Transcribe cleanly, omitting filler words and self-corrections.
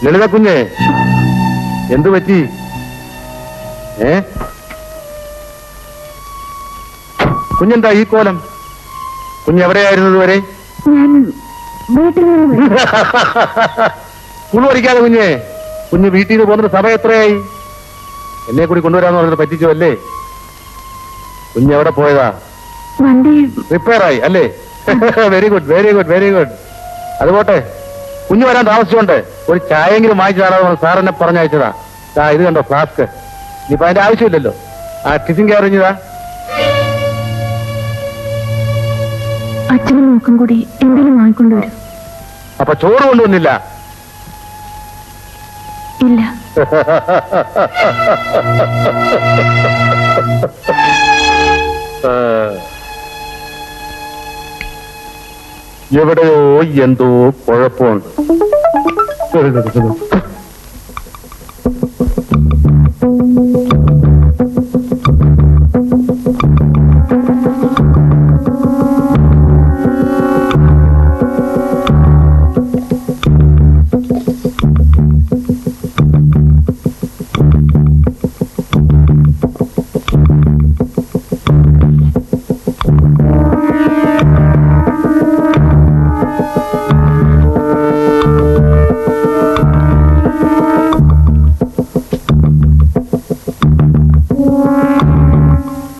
ലളിത കുഞ്ഞേ, എന്തു പറ്റി? കുഞ്ഞെന്താ ഈ കോലം? കുഞ്ഞെവിടെയായിരുന്നു ഇതുവരെ? സ്കൂൾ പഠിക്കാതെ കുഞ്ഞേ. കുഞ്ഞ് വീട്ടിൽ നിന്ന് പോകുന്ന സമയം എത്രയായി? എന്നെ കൂടി കൊണ്ടുവരാന്ന് പറഞ്ഞിട്ട് പറ്റിച്ചോ അല്ലേ? കുഞ്ഞെവിടെ പോയതാ? റിപ്പയർ ആയി അല്ലേ? Very good, very good, very good. അതുപോട്ടെ, കുഞ്ഞു വരാൻ താമസിച്ചോണ്ട് ഒരു ചായയെങ്കിലും വാങ്ങിച്ചാടാന്ന് സാർ എന്നെ പറഞ്ഞയച്ചതാ. ഇത് കണ്ടോ ഫ്ലാസ്ക്. ഇനിയിപ്പോ അതിന്റെ ആവശ്യമില്ലല്ലോ. ആ ടിഫിൻ കയറിഞ്ഞതാ. അച്ഛനും നോക്കും കൂടി എന്തെങ്കിലും വാങ്ങിക്കൊണ്ടുവരും. അപ്പൊ ചോറ് കൊണ്ടുവന്നില്ല? ഇല്ല. എവിടെയോ എന്തോ കുഴപ്പമുണ്ട്.